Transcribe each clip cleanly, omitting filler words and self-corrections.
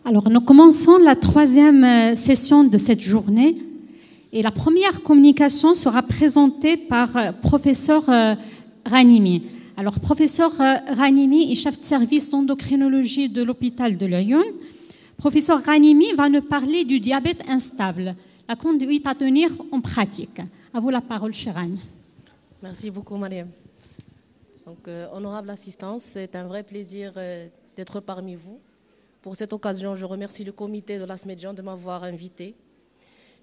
Alors, nous commençons la troisième session de cette journée et la première communication sera présentée par professeur Ghanimi. Alors, professeur Ghanimi est chef de service d'endocrinologie de l'hôpital de Lyon. Professeur Ghanimi va nous parler du diabète instable, la conduite à tenir en pratique. À vous la parole, Shiran. Merci beaucoup, Mariam. Donc, honorable assistance, c'est un vrai plaisir d'être parmi vous. Pour cette occasion, je remercie le comité de l'ASMEDIAN de m'avoir invité.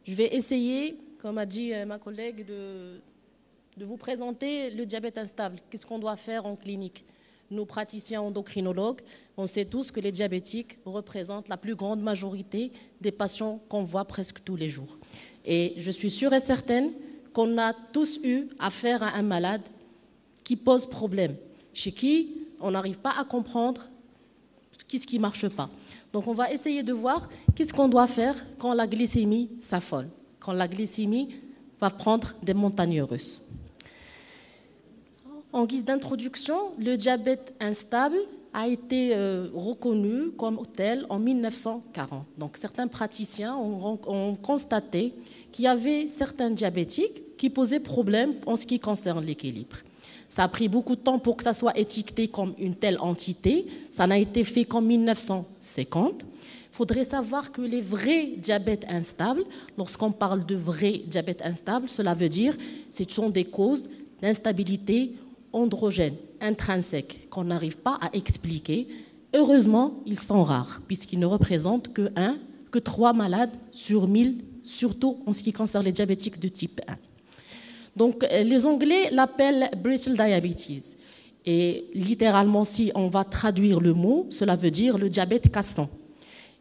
Je vais essayer, comme a dit ma collègue, de vous présenter le diabète instable. Qu'est-ce qu'on doit faire en clinique? Nous, praticiens endocrinologues, on sait tous que les diabétiques représentent la plus grande majorité des patients qu'on voit presque tous les jours. Et je suis sûre et certaine qu'on a tous eu affaire à un malade qui pose problème, chez qui on n'arrive pas à comprendre qu'est-ce qui ne marche pas. Donc on va essayer de voir qu'est-ce qu'on doit faire quand la glycémie s'affole, quand la glycémie va prendre des montagnes russes. En guise d'introduction, le diabète instable a été reconnu comme tel en 1940. Donc certains praticiens ont constaté qu'il y avait certains diabétiques qui posaient problème en ce qui concerne l'équilibre. Ça a pris beaucoup de temps pour que ça soit étiqueté comme une telle entité. Ça n'a été fait qu'en 1950. Il faudrait savoir que les vrais diabètes instables, lorsqu'on parle de vrais diabètes instables, cela veut dire que ce sont des causes d'instabilité androgène, intrinsèque, qu'on n'arrive pas à expliquer. Heureusement, ils sont rares, puisqu'ils ne représentent que 3 malades sur 1000, surtout en ce qui concerne les diabétiques de type 1. Donc, les Anglais l'appellent brittle diabetes. Et littéralement, si on va traduire le mot, cela veut dire le diabète cassant.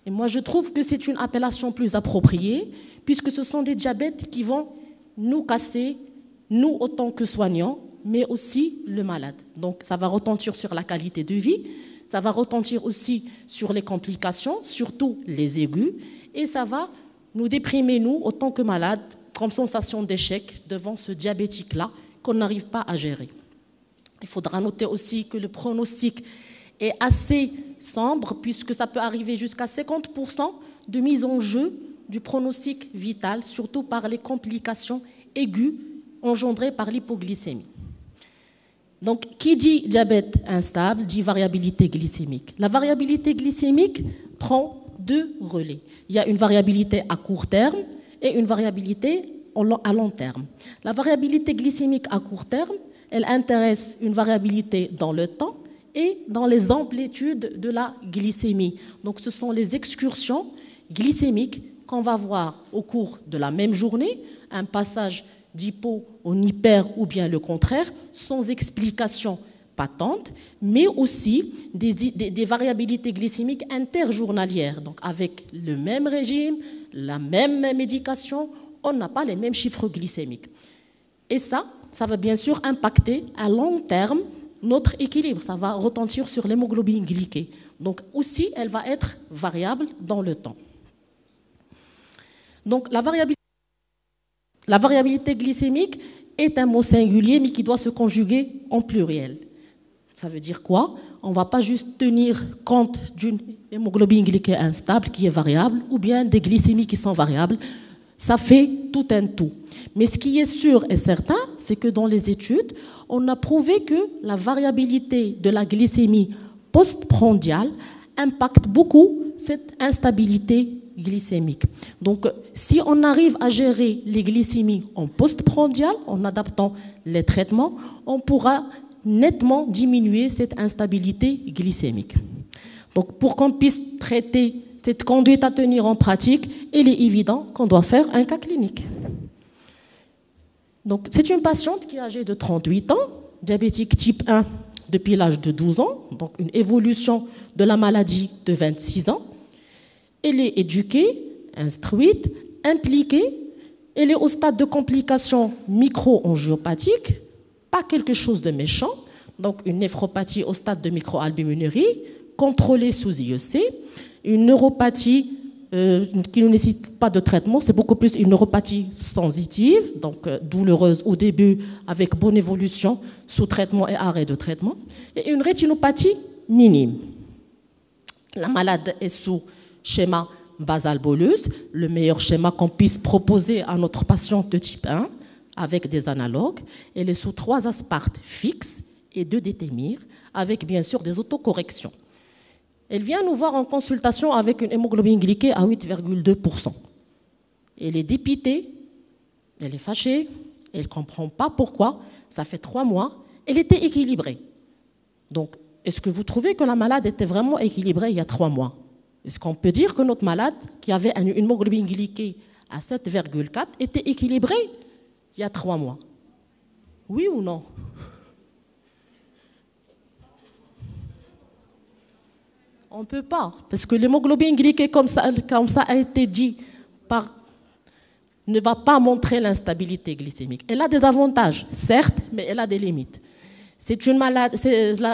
Et moi, je trouve que c'est une appellation plus appropriée, puisque ce sont des diabètes qui vont nous casser, nous autant que soignants, mais aussi le malade. Donc, ça va retentir sur la qualité de vie, ça va retentir aussi sur les complications, surtout les aigus, et ça va nous déprimer, nous, autant que malades, comme sensation d'échec devant ce diabétique-là qu'on n'arrive pas à gérer. Il faudra noter aussi que le pronostic est assez sombre, puisque ça peut arriver jusqu'à 50% de mise en jeu du pronostic vital, surtout par les complications aiguës engendrées par l'hypoglycémie. Donc, qui dit diabète instable dit variabilité glycémique. La variabilité glycémique prend 2 relais. Il y a une variabilité à court terme et une variabilité à long terme. La variabilité glycémique à court terme, elle intéresse une variabilité dans le temps et dans les amplitudes de la glycémie. Donc, ce sont les excursions glycémiques qu'on va voir au cours de la même journée, un passage d'hypo en hyper ou bien le contraire, sans explication patente, mais aussi des variabilités glycémiques interjournalières. Donc avec le même régime, la même médication, on n'a pas les mêmes chiffres glycémiques. Et ça va bien sûr impacter à long terme notre équilibre. Ça va retentir sur l'hémoglobine glyquée. Donc aussi, elle va être variable dans le temps. Donc la variabilité glycémique est un mot singulier, mais qui doit se conjuguer en pluriel. Ça veut dire quoi? On ne va pas juste tenir compte d'une hémoglobine glyquée instable qui est variable, ou bien des glycémies qui sont variables. Ça fait tout un tout. Mais ce qui est sûr et certain, c'est que dans les études, on a prouvé que la variabilité de la glycémie postprandiale impacte beaucoup cette instabilité glycémique. Donc, si on arrive à gérer les glycémies en postprandial, en adaptant les traitements, on pourra nettement diminuer cette instabilité glycémique. Donc, pour qu'on puisse traiter cette conduite à tenir en pratique, il est évident qu'on doit faire un cas clinique. Donc, c'est une patiente qui est âgée de 38 ans, diabétique type 1 depuis l'âge de 12 ans, donc une évolution de la maladie de 26 ans. Elle est éduquée, instruite, impliquée. Elle est au stade de complications micro-angiopathiques, pas quelque chose de méchant. Donc une néphropathie au stade de microalbuminurie, contrôlée sous IEC. Une neuropathie qui ne nécessite pas de traitement, c'est beaucoup plus une neuropathie sensitive, donc douloureuse au début avec bonne évolution sous traitement et arrêt de traitement. Et une rétinopathie minime. La malade est sous schéma basal-bolus, le meilleur schéma qu'on puisse proposer à notre patiente de type 1, avec des analogues. Elle est sous 3 aspartes fixes et 2 détémir, avec bien sûr des autocorrections. Elle vient nous voir en consultation avec une hémoglobine glyquée à 8,2%. Elle est dépitée, elle est fâchée, elle ne comprend pas pourquoi. Ça fait 3 mois, elle était équilibrée. Donc, est-ce que vous trouvez que la malade était vraiment équilibrée il y a 3 mois? Est-ce qu'on peut dire que notre malade, qui avait une hémoglobine glyquée à 7,4, était équilibrée il y a 3 mois? Oui ou non? On ne peut pas, parce que l'hémoglobine glyquée, comme ça a été dit, ne va pas montrer l'instabilité glycémique. Elle a des avantages, certes, mais elle a des limites. C'est une malade,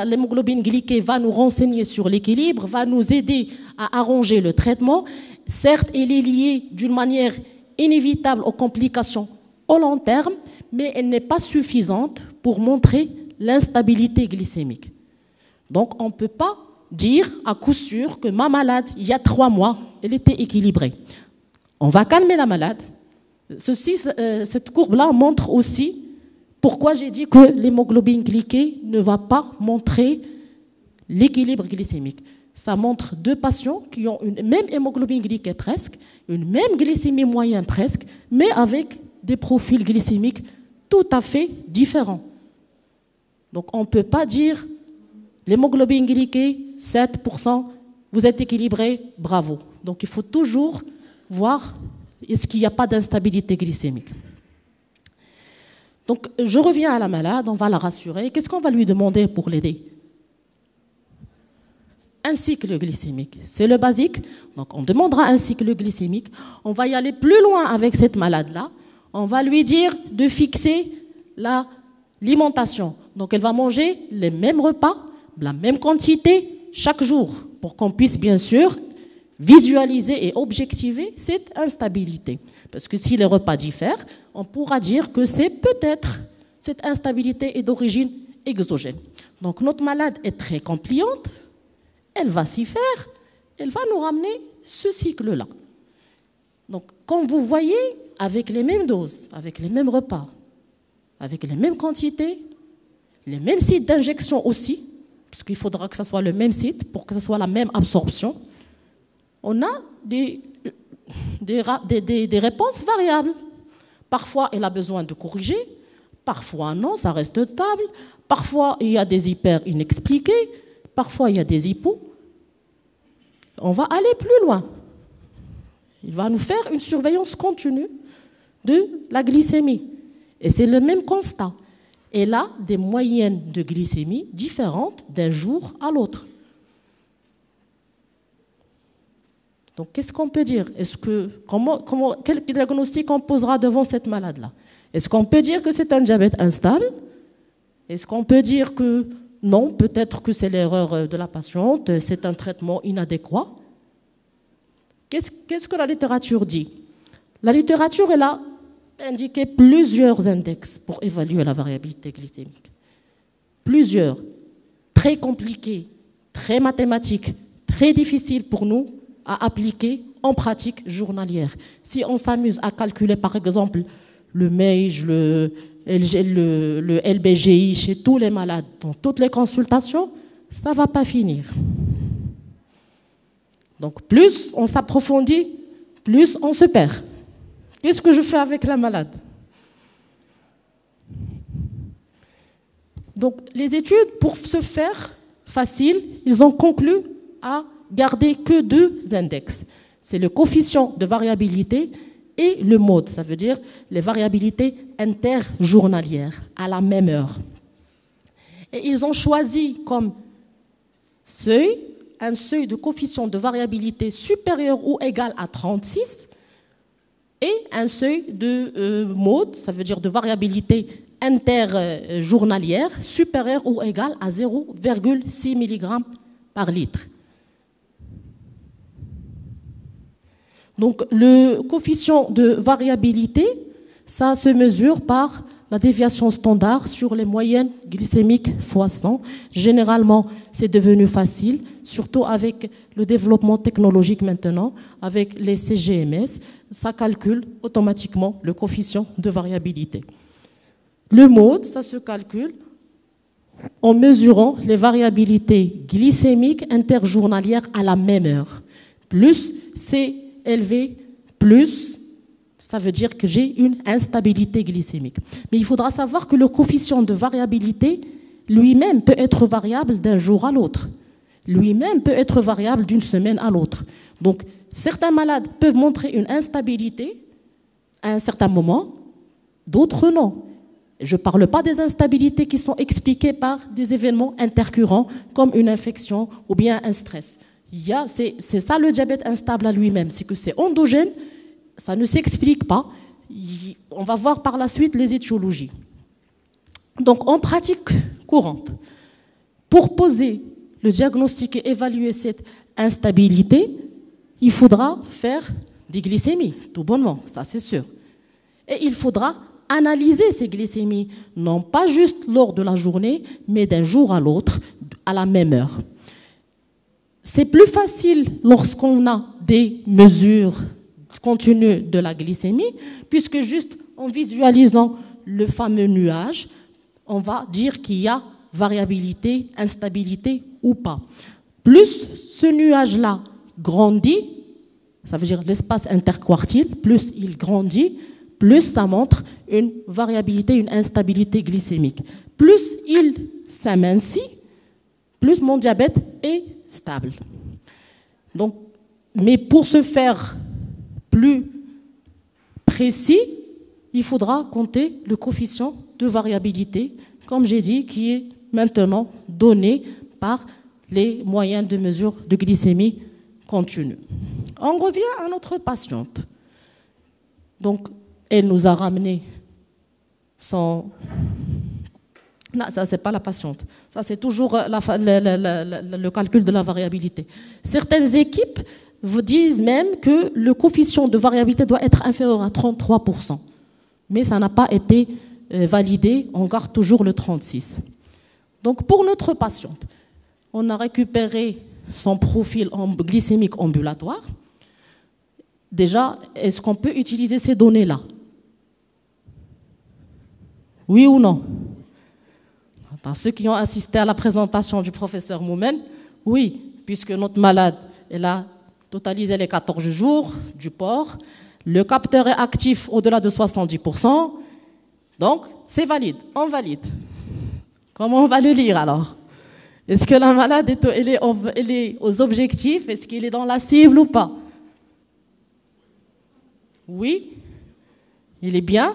l'hémoglobine glyquée va nous renseigner sur l'équilibre, va nous aider à arranger le traitement. Certes, elle est liée d'une manière inévitable aux complications au long terme, mais elle n'est pas suffisante pour montrer l'instabilité glycémique. Donc, on ne peut pas dire à coup sûr que ma malade, il y a 3 mois, elle était équilibrée. On va calmer la malade. Cette courbe-là montre aussi pourquoi j'ai dit que l'hémoglobine glyquée ne va pas montrer l'équilibre glycémique. Ça montre 2 patients qui ont une même hémoglobine glyquée presque, une même glycémie moyenne presque, mais avec des profils glycémiques tout à fait différents. Donc on ne peut pas dire l'hémoglobine glyquée, 7%, vous êtes équilibré, bravo. Donc il faut toujours voir est-ce qu'il n'y a pas d'instabilité glycémique. Donc je reviens à la malade, on va la rassurer. Qu'est-ce qu'on va lui demander pour l'aider? Un cycle glycémique, c'est le basique. Donc on demandera un cycle glycémique. On va y aller plus loin avec cette malade-là. On va lui dire de fixer l'alimentation. Donc elle va manger les mêmes repas, la même quantité chaque jour, pour qu'on puisse bien sûr visualiser et objectiver cette instabilité. Parce que si les repas diffèrent, on pourra dire que c'est peut-être cette instabilité est d'origine exogène. Donc notre malade est très compliante, elle va s'y faire, elle va nous ramener ce cycle-là. Donc comme vous voyez, avec les mêmes doses, avec les mêmes repas, avec les mêmes quantités, les mêmes sites d'injection aussi, parce qu'il faudra que ce soit le même site pour que ce soit la même absorption, on a des réponses variables. Parfois, elle a besoin de corriger, parfois non, ça reste stable, parfois il y a des hyper inexpliqués, parfois il y a des hypos. On va aller plus loin. Il va nous faire une surveillance continue de la glycémie. Et c'est le même constat. Elle a des moyennes de glycémie différentes d'un jour à l'autre. Donc, qu'est-ce qu'on peut dire? Quel diagnostic on posera devant cette malade-là? Est-ce qu'on peut dire que c'est un diabète instable? Est-ce qu'on peut dire que non, peut-être que c'est l'erreur de la patiente, c'est un traitement inadéquat? Qu'est-ce que la littérature dit? La littérature, elle a indiqué plusieurs index pour évaluer la variabilité glycémique. Plusieurs, très compliqués, très mathématiques, très difficiles pour nous à appliquer en pratique journalière. Si on s'amuse à calculer par exemple le MAGE, le LBGI chez tous les malades, dans toutes les consultations, ça ne va pas finir. Donc plus on s'approfondit, plus on se perd. Qu'est-ce que je fais avec la malade? Donc les études, pour se faire facile, ils ont conclu à garder que 2 index. C'est le coefficient de variabilité et le mode, ça veut dire les variabilités interjournalières à la même heure. Et ils ont choisi comme seuil un seuil de coefficient de variabilité supérieur ou égal à 36 et un seuil de mode, ça veut dire de variabilité interjournalière supérieur ou égal à 0,6 mg par litre. Donc le coefficient de variabilité, ça se mesure par la déviation standard sur les moyennes glycémiques x 100. Généralement, c'est devenu facile, surtout avec le développement technologique maintenant, avec les CGMS, ça calcule automatiquement le coefficient de variabilité. Le mode, ça se calcule en mesurant les variabilités glycémiques interjournalières à la même heure. Plus c'est élevé, plus ça veut dire que j'ai une instabilité glycémique. Mais il faudra savoir que le coefficient de variabilité lui-même peut être variable d'un jour à l'autre. Lui-même peut être variable d'une semaine à l'autre. Donc, certains malades peuvent montrer une instabilité à un certain moment, d'autres non. Je ne parle pas des instabilités qui sont expliquées par des événements intercurrents comme une infection ou bien un stress. C'est ça le diabète instable à lui-même, c'est que c'est endogène, ça ne s'explique pas. On va voir par la suite les étiologies. Donc en pratique courante, pour poser le diagnostic et évaluer cette instabilité, il faudra faire des glycémies, tout bonnement, ça c'est sûr. Et il faudra analyser ces glycémies, non pas juste lors de la journée, mais d'un jour à l'autre, à la même heure. C'est plus facile lorsqu'on a des mesures continues de la glycémie, puisque juste en visualisant le fameux nuage, on va dire qu'il y a variabilité, instabilité ou pas. Plus ce nuage-là grandit, ça veut dire l'espace interquartile, plus il grandit, plus ça montre une variabilité, une instabilité glycémique. Plus il s'amincit, plus mon diabète est stable. Donc, mais pour se faire plus précis, il faudra compter le coefficient de variabilité, comme j'ai dit, qui est maintenant donné par les moyens de mesure de glycémie continue. On revient à notre patiente. Donc, elle nous a ramené son... Non, ça, ce n'est pas la patiente. Ça, c'est toujours le calcul de la variabilité. Certaines équipes vous disent même que le coefficient de variabilité doit être inférieur à 33%. Mais ça n'a pas été validé. On garde toujours le 36%. Donc, pour notre patiente, on a récupéré son profil glycémique ambulatoire. Déjà, est-ce qu'on peut utiliser ces données-là? Oui ou non? Par ceux qui ont assisté à la présentation du professeur Moumen, oui, puisque notre malade, elle a totalisé les 14 jours du port, le capteur est actif au-delà de 70%, donc c'est valide, on valide. Comment on va le lire alors? Est-ce que la malade elle est aux objectifs? Est-ce qu'il est dans la cible ou pas? Oui, il est bien.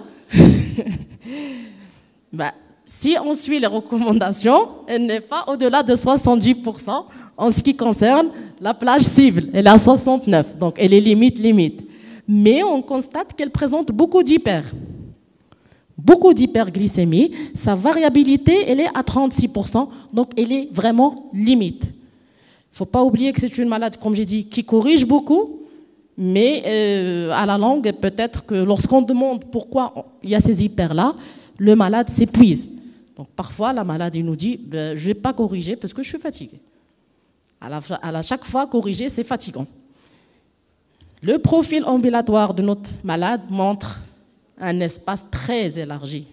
Si on suit les recommandations, elle n'est pas au-delà de 70% en ce qui concerne la plage cible. Elle est à 69%, donc elle est limite. Mais on constate qu'elle présente beaucoup d'hyperglycémie. Sa variabilité, elle est à 36%, donc elle est vraiment limite. Il ne faut pas oublier que c'est une maladie, comme j'ai dit, qui corrige beaucoup, mais à la longue, peut-être que lorsqu'on demande pourquoi il y a ces hyper-là, le malade s'épuise. Donc parfois, la malade nous dit je ne vais pas corriger parce que je suis fatigué. À chaque fois, corriger, c'est fatigant. Le profil ambulatoire de notre malade montre un espace très élargi.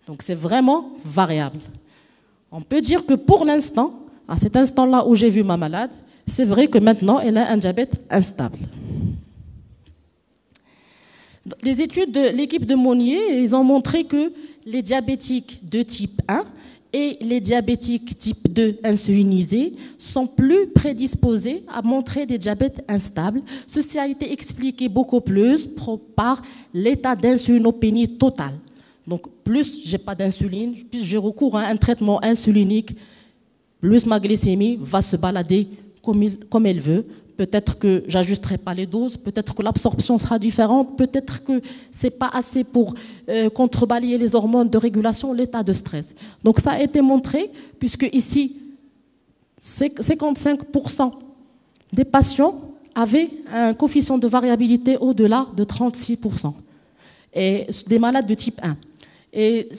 Donc c'est vraiment variable. On peut dire que pour l'instant, à cet instant-là où j'ai vu ma malade, c'est vrai que maintenant, elle a un diabète instable. Les études de l'équipe de Monnier, ils ont montré que les diabétiques de type 1 et les diabétiques type 2 insulinisés sont plus prédisposés à montrer des diabètes instables. Ceci a été expliqué beaucoup plus par l'état d'insulinopénie totale. Donc plus j'ai pas d'insuline, plus j'ai recours à un traitement insulinique, plus ma glycémie va se balader comme elle veut. Peut-être que j'ajusterai pas les doses, peut-être que l'absorption sera différente, peut-être que c'est pas assez pour contrebalayer les hormones de régulation, l'état de stress. Donc ça a été montré, puisque ici, 55% des patients avaient un coefficient de variabilité au-delà de 36%, et des malades de type 1. Et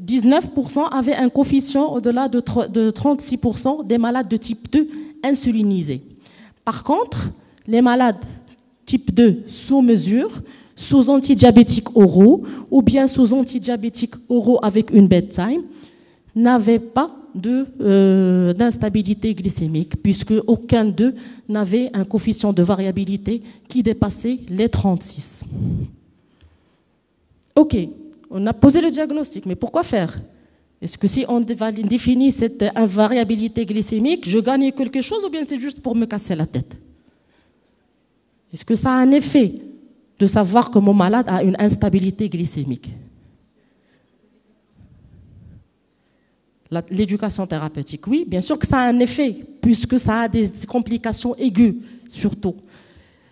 19% avaient un coefficient au-delà de 36% des malades de type 2 insulinisés. Par contre, les malades type 2 sous mesure, sous antidiabétiques oraux ou bien sous antidiabétiques oraux avec une bedtime, n'avaient pas d'instabilité glycémique, puisque aucun d'eux n'avait un coefficient de variabilité qui dépassait les 36. Ok, on a posé le diagnostic, mais pourquoi faire? Est-ce que si on définit cette invariabilité glycémique, je gagne quelque chose ou bien c'est juste pour me casser la tête? Est-ce que ça a un effet de savoir que mon malade a une instabilité glycémique? L'éducation thérapeutique, oui, bien sûr que ça a un effet, puisque ça a des complications aiguës, surtout.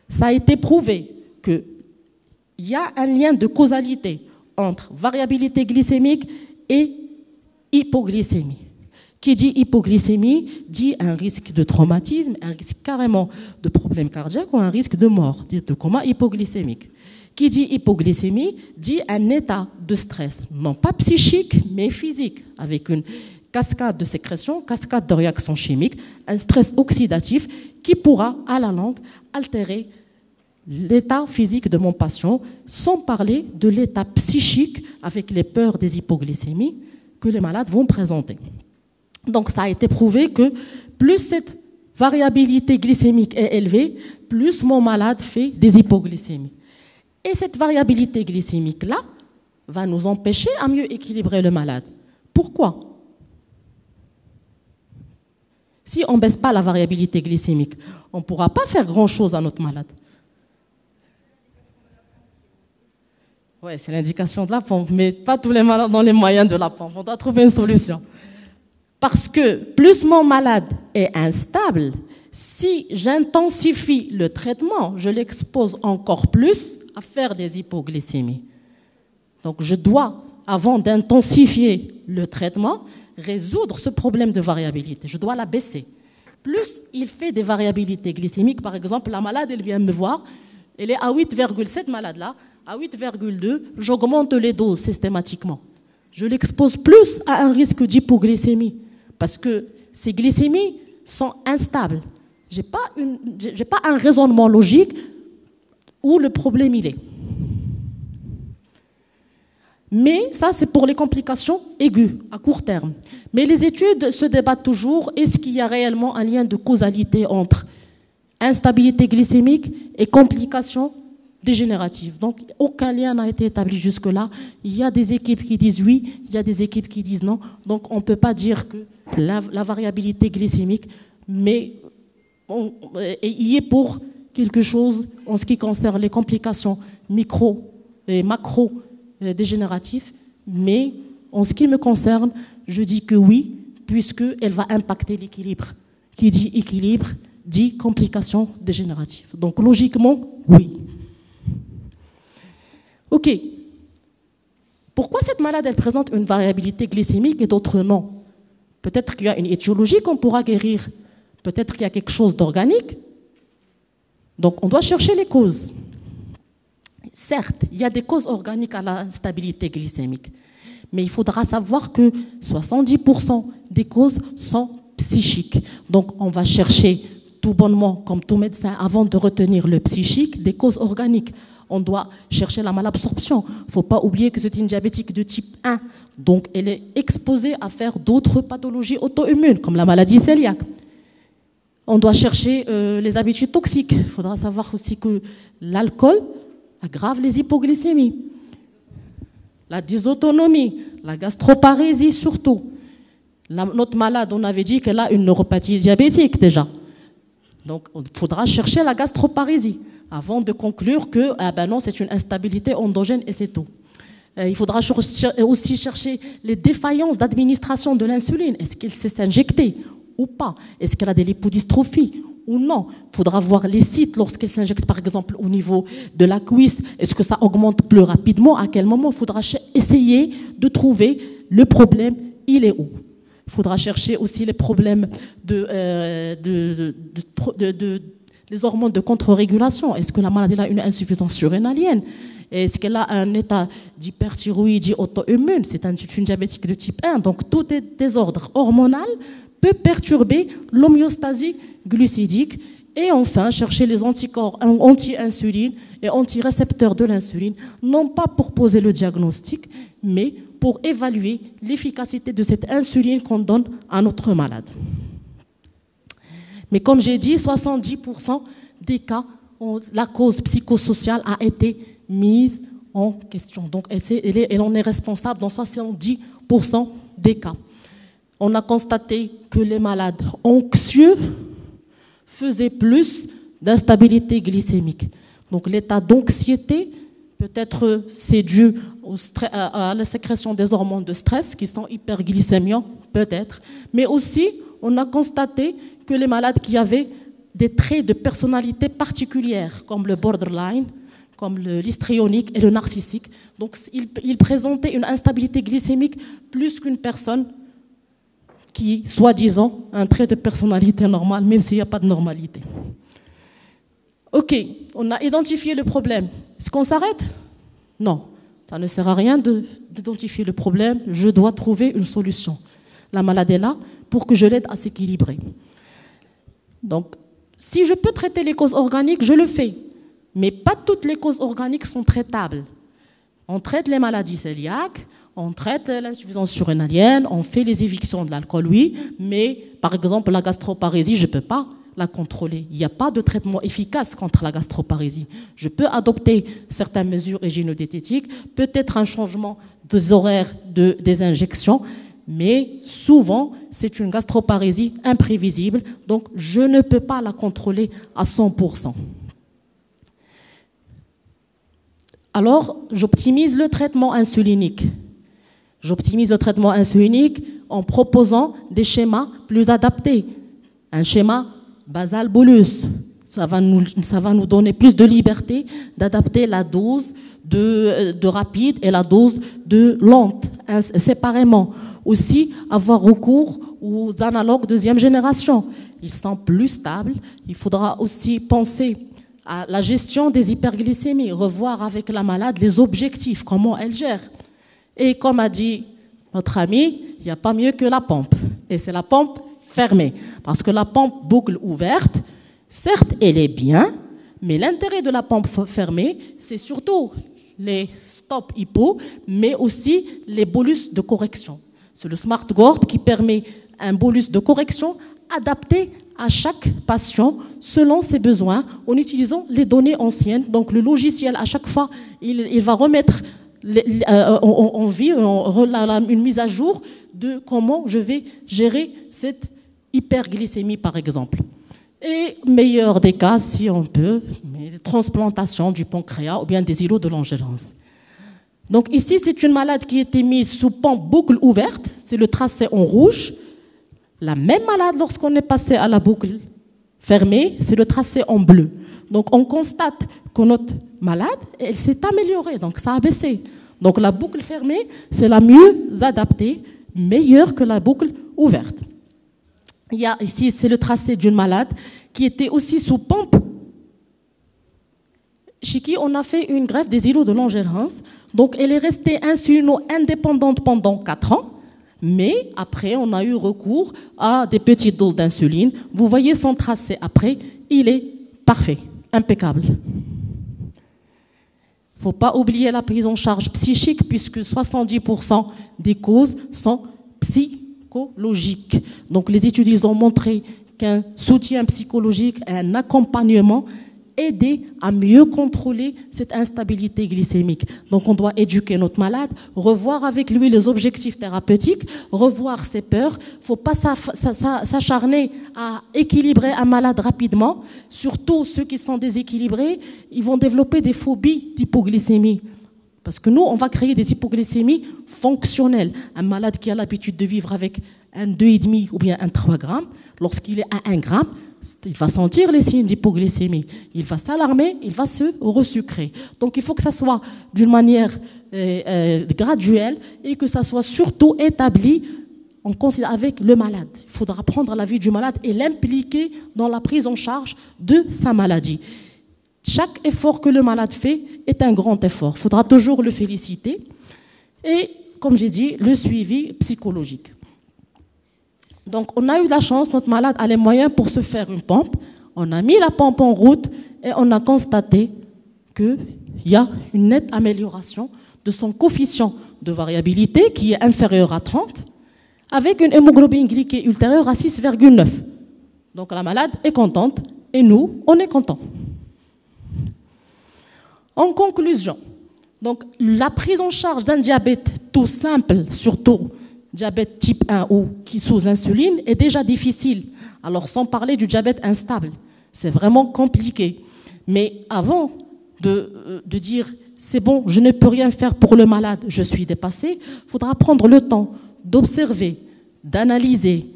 Ça a été prouvé qu'il y a un lien de causalité entre variabilité glycémique et hypoglycémie. Qui dit hypoglycémie dit un risque de traumatisme, un risque carrément de problème cardiaque ou un risque de mort, de coma hypoglycémique. Qui dit hypoglycémie dit un état de stress, non pas psychique, mais physique, avec une cascade de sécrétions, cascade de réactions chimiques, un stress oxydatif qui pourra, à la longue, altérer l'état physique de mon patient, sans parler de l'état psychique avec les peurs des hypoglycémies que les malades vont présenter. Donc ça a été prouvé que plus cette variabilité glycémique est élevée, plus mon malade fait des hypoglycémies. Et cette variabilité glycémique-là va nous empêcher à mieux équilibrer le malade. Pourquoi? Si on ne baisse pas la variabilité glycémique, on ne pourra pas faire grand-chose à notre malade. Oui, c'est l'indication de la pompe, mais pas tous les malades ont les moyens de la pompe. On doit trouver une solution. Parce que plus mon malade est instable, si j'intensifie le traitement, je l'expose encore plus à faire des hypoglycémies. Donc je dois, avant d'intensifier le traitement, résoudre ce problème de variabilité. Je dois la baisser. Plus il fait des variabilités glycémiques, par exemple, la malade, elle vient me voir, elle est à 8,7 malade là, à 8,2, j'augmente les doses systématiquement. Je l'expose plus à un risque d'hypoglycémie parce que ces glycémies sont instables. Je n'ai pas un raisonnement logique où le problème il est. Mais ça, c'est pour les complications aiguës, à court terme. Mais les études se débattent toujours, est-ce qu'il y a réellement un lien de causalité entre instabilité glycémique et complications dégénératives. Donc, aucun lien n'a été établi jusque-là. Il y a des équipes qui disent oui, il y a des équipes qui disent non. Donc, on ne peut pas dire que la variabilité glycémique, mais y est pour quelque chose en ce qui concerne les complications micro et macro dégénératives. Mais en ce qui me concerne, je dis que oui, puisqu'elle va impacter l'équilibre. Qui dit équilibre dit complications dégénératives. Donc, logiquement, oui. OK. Pourquoi cette malade, elle présente une variabilité glycémique et d'autres non? Peut-être qu'il y a une étiologie qu'on pourra guérir. Peut-être qu'il y a quelque chose d'organique. Donc, on doit chercher les causes. Certes, il y a des causes organiques à l'instabilité glycémique. Mais il faudra savoir que 70% des causes sont psychiques. Donc, on va chercher tout bonnement, comme tout médecin, avant de retenir le psychique, des causes organiques. On doit chercher la malabsorption. Il ne faut pas oublier que c'est une diabétique de type 1. Donc, elle est exposée à faire d'autres pathologies auto-immunes, comme la maladie cœliaque. On doit chercher les habitudes toxiques. Il faudra savoir aussi que l'alcool aggrave les hypoglycémies. La dysautonomie, la gastroparésie surtout. Notre malade, on avait dit qu'elle a une neuropathie diabétique déjà. Donc, il faudra chercher la gastroparésie avant de conclure que non, c'est une instabilité endogène et c'est tout. Il faudra aussi chercher les défaillances d'administration de l'insuline. Est-ce qu'elle sait s'injecter ou pas? Est-ce qu'elle a des lipodystrophies ou non? Il faudra voir les sites lorsqu'elle s'injecte, par exemple, au niveau de la cuisse. Est-ce que ça augmente plus rapidement? À quel moment? Il faudra essayer de trouver le problème, il est où? Il faudra chercher aussi les problèmes Les hormones de contre-régulation, est-ce que la maladie a une insuffisance surrénalienne? Est-ce qu'elle a un état d'hyperthyroïdie auto-immune? C'est une diabétique de type 1. Donc, tout désordre hormonal peut perturber l'homéostasie glucidique. Et enfin, chercher les anticorps anti-insuline et anti-récepteurs de l'insuline, non pas pour poser le diagnostic, mais pour évaluer l'efficacité de cette insuline qu'on donne à notre malade. Mais comme j'ai dit, 70% des cas, la cause psychosociale a été mise en question. Donc, elle en est responsable dans 70% des cas. On a constaté que les malades anxieux faisaient plus d'instabilité glycémique. Donc, l'état d'anxiété, peut-être c'est dû à la sécrétion des hormones de stress qui sont hyperglycémiants, peut-être. Mais aussi, on a constaté que les malades qui avaient des traits de personnalité particulières, comme le borderline, comme l'histrionique et le narcissique, donc ils présentaient une instabilité glycémique plus qu'une personne qui, soi-disant, a un trait de personnalité normal, même s'il n'y a pas de normalité. Ok, on a identifié le problème. Est-ce qu'on s'arrête? Non, ça ne sert à rien d'identifier le problème. Je dois trouver une solution. La maladie est là pour que je l'aide à s'équilibrer. Donc, si je peux traiter les causes organiques, je le fais. Mais pas toutes les causes organiques sont traitables. On traite les maladies cœliaques, on traite l'insuffisance surrénalienne, on fait les évictions de l'alcool, oui, mais par exemple la gastroparésie, je ne peux pas la contrôler. Il n'y a pas de traitement efficace contre la gastroparésie. Je peux adopter certaines mesures hygiéno-diététiques, peut-être un changement des horaires des injections, mais souvent c'est une gastroparésie imprévisible, donc je ne peux pas la contrôler à 100%. Alors, j'optimise le traitement insulinique. J'optimise le traitement insulinique en proposant des schémas plus adaptés. Un schéma basal-bolus. Ça va nous donner plus de liberté d'adapter la dose de rapide et la dose de lente, séparément. Aussi, avoir recours aux analogues deuxième génération. Ils sont plus stables. Il faudra aussi penser à la gestion des hyperglycémies, revoir avec la malade les objectifs, comment elle gère. Et comme a dit notre ami, il n'y a pas mieux que la pompe. Et c'est la pompe fermée. Parce que la pompe boucle ouverte, certes, elle est bien, mais l'intérêt de la pompe fermée, c'est surtout les stop hypo, mais aussi les bolus de correction. C'est le SmartGord qui permet un bolus de correction adapté à chaque patient selon ses besoins en utilisant les données anciennes. Donc le logiciel, à chaque fois, il va remettre en vie une mise à jour de comment je vais gérer cette hyperglycémie, par exemple. Et meilleur des cas, si on peut, transplantation du pancréas ou bien des îlots de Langerhans. Donc ici, c'est une malade qui a été mise sous pompe boucle ouverte, c'est le tracé en rouge. La même malade, lorsqu'on est passé à la boucle fermée, c'est le tracé en bleu. Donc on constate que notre malade, elle s'est améliorée, donc ça a baissé. Donc la boucle fermée, c'est la mieux adaptée, meilleure que la boucle ouverte. Il y a ici, c'est le tracé d'une malade qui était aussi sous pompe, chez qui on a fait une greffe des îlots de Langerhans. Donc elle est restée insulino-indépendante pendant 4 ans. Mais après, on a eu recours à des petites doses d'insuline. Vous voyez son tracé après, il est parfait, impeccable. Il ne faut pas oublier la prise en charge psychique puisque 70% des causes sont psychologiques. Donc les études ont montré qu'un soutien psychologique, un accompagnement aider à mieux contrôler cette instabilité glycémique. Donc on doit éduquer notre malade, revoir avec lui les objectifs thérapeutiques, revoir ses peurs. Il ne faut pas s'acharner à équilibrer un malade rapidement. Surtout ceux qui sont déséquilibrés, ils vont développer des phobies d'hypoglycémie. Parce que nous, on va créer des hypoglycémies fonctionnelles. Un malade qui a l'habitude de vivre avec un 2,5 ou bien un 3 grammes, lorsqu'il est à 1 gramme, il va sentir les signes d'hypoglycémie. Il va s'alarmer, il va se resucrer. Donc il faut que ça soit d'une manière graduelle et que ça soit surtout établi on considère avec le malade. Il faudra prendre la vie du malade et l'impliquer dans la prise en charge de sa maladie. Chaque effort que le malade fait est un grand effort. Il faudra toujours le féliciter. Et, comme j'ai dit, le suivi psychologique. Donc, on a eu de la chance, notre malade a les moyens pour se faire une pompe. On a mis la pompe en route et on a constaté qu'il y a une nette amélioration de son coefficient de variabilité qui est inférieur à 30, avec une hémoglobine glyquée ultérieure à 6,9. Donc la malade est contente et nous, on est contents. En conclusion, donc, la prise en charge d'un diabète tout simple, surtout diabète type 1 ou qui sous insuline, est déjà difficile. Alors sans parler du diabète instable, c'est vraiment compliqué. Mais avant de dire c'est bon, je ne peux rien faire pour le malade, je suis dépassé, il faudra prendre le temps d'observer, d'analyser,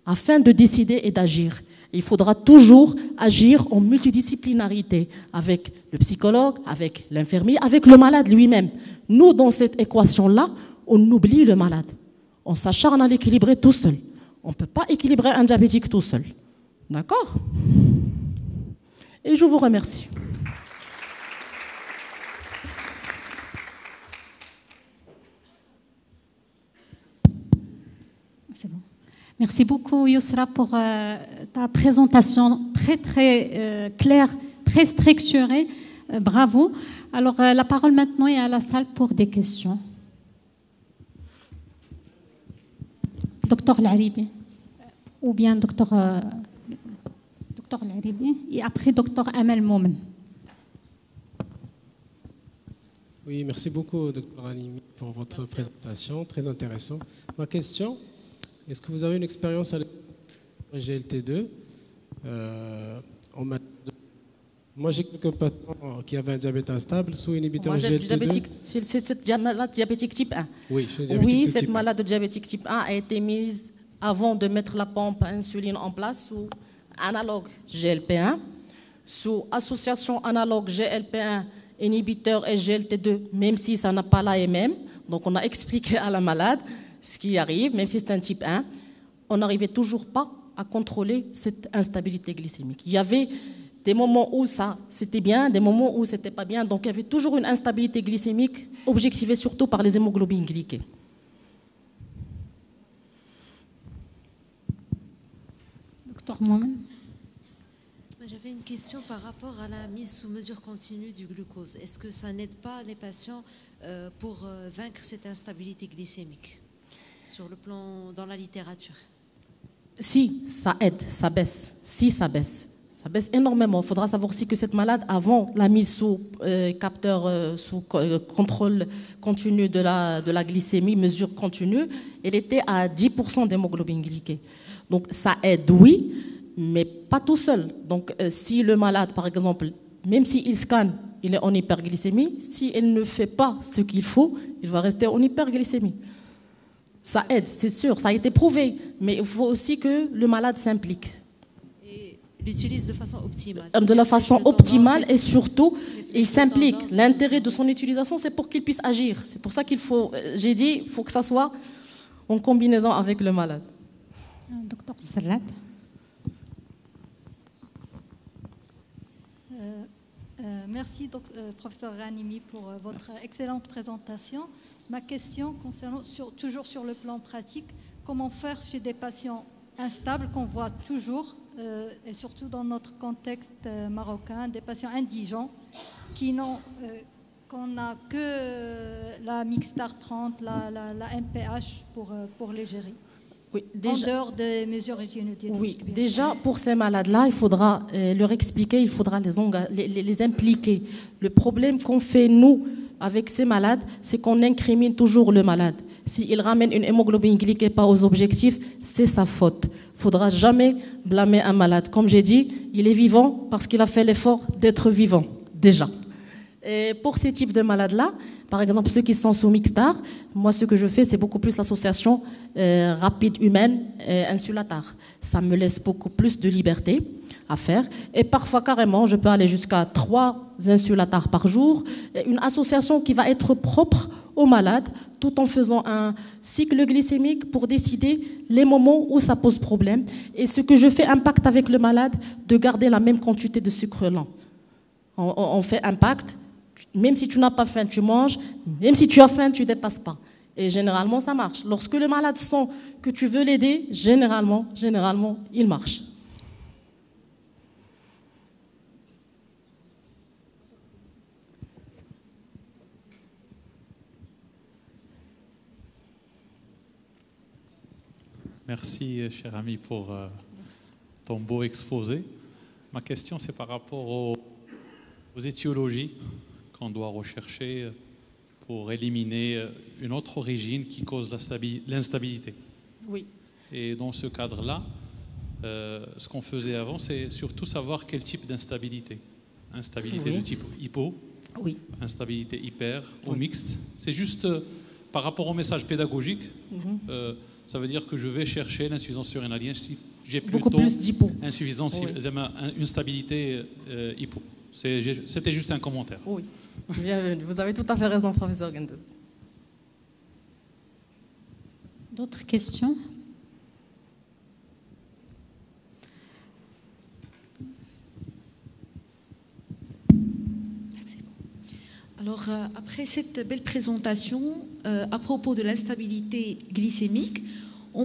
afin de décider et d'agir. Il faudra toujours agir en multidisciplinarité avec le psychologue, avec l'infirmier, avec le malade lui-même. Nous, dans cette équation-là, on oublie le malade. On s'acharne à l'équilibrer tout seul. On ne peut pas équilibrer un diabétique tout seul. D'accord? Et je vous remercie. C'est bon. Merci beaucoup, Yousra, pour ta présentation très claire, très structurée. Bravo. Alors, la parole maintenant est à la salle pour des questions. Docteur Laribi, ou bien Docteur Laribi, et après Docteur Amel Moumen. Oui, merci beaucoup, Docteur Halimi, pour votre présentation, très intéressant. Ma question, est-ce que vous avez une expérience avec GLT2 Moi, j'ai quelques patients qui avaient un diabète instable sous inhibiteur GLT2. C'est cette malade diabétique type 1. Oui, Cette malade diabétique type 1 a été mise avant de mettre la pompe à insuline en place sous analogue GLP1, sous association analogue GLP1, inhibiteur et GLT2, même si ça n'a pas l'AMM. Donc, on a expliqué à la malade ce qui arrive, même si c'est un type 1, on n'arrivait toujours pas à contrôler cette instabilité glycémique. Il y avait des moments où ça c'était bien, des moments où c'était pas bien, donc il y avait toujours une instabilité glycémique objectivée surtout par les hémoglobines glyquées. Docteur Moumen. J'avais une question par rapport à la mise sous mesure continue du glucose. Est-ce que ça n'aide pas les patients pour vaincre cette instabilité glycémique sur le plan dans la littérature? Si, ça aide, ça baisse. Si, ça baisse. Ça baisse énormément. Il faudra savoir aussi que cette malade, avant la mise sous capteur, sous contrôle continu de la glycémie, mesure continue, elle était à 10% d'hémoglobine glyquée. Donc ça aide, oui, mais pas tout seul. Donc si le malade, par exemple, même s'il scanne, il est en hyperglycémie, si il ne fait pas ce qu'il faut, il va rester en hyperglycémie. Ça aide, c'est sûr, ça a été prouvé, mais il faut aussi que le malade s'implique. Et l'utilise de façon optimale. De la façon optimale et surtout, il s'implique. L'intérêt de son utilisation, c'est pour qu'il puisse agir. C'est pour ça qu'il faut, j'ai dit, il faut que ça soit en combinaison avec le malade. Docteur Serrat. Merci, professeur Ghanimi, pour votre excellente présentation. Ma question concerne toujours sur le plan pratique, comment faire chez des patients instables qu'on voit toujours, et surtout dans notre contexte marocain, des patients indigents qu'on n'a que la Mixtar 30, la MPH pour les gérer. Oui, en dehors des mesures hygiéno-diététiques. Oui, déjà pour ces malades-là, il faudra leur expliquer, il faudra les impliquer. Le problème qu'on fait, nous, avec ces malades, c'est qu'on incrimine toujours le malade. S'il ramène une hémoglobine glyquée pas aux objectifs, c'est sa faute. Il ne faudra jamais blâmer un malade. Comme j'ai dit, il est vivant parce qu'il a fait l'effort d'être vivant, déjà. Et pour ces types de malades-là, par exemple ceux qui sont sous Mixtar, moi ce que je fais c'est beaucoup plus l'association rapide humaine insulatar. Ça me laisse beaucoup plus de liberté à faire et parfois carrément je peux aller jusqu'à 3 insulatars par jour. Une association qui va être propre au malade, tout en faisant un cycle glycémique pour décider les moments où ça pose problème. Et ce que je fais un pacte avec le malade, de garder la même quantité de sucre lent. On fait un pacte, même si tu n'as pas faim, tu manges, même si tu as faim, tu ne dépasses pas. Et généralement, ça marche. Lorsque le malade sent que tu veux l'aider, généralement, il marche. Merci, cher ami, pour ton beau exposé. Ma question, c'est par rapport aux étiologies qu'on doit rechercher pour éliminer une autre origine qui cause l'instabilité. Oui. Et dans ce cadre-là, ce qu'on faisait avant, c'est surtout savoir quel type d'instabilité. Instabilité de type hypo, instabilité hyper ou mixte. C'est juste par rapport au message pédagogique. Ça veut dire que je vais chercher l'insuffisance surrénalienne si j'ai plutôt insuffisance, une stabilité hypo. C'était juste un commentaire. Oui, bienvenue. Vous avez tout à fait raison, professeur Gendous. D'autres questions? Alors, après cette belle présentation à propos de l'instabilité glycémique,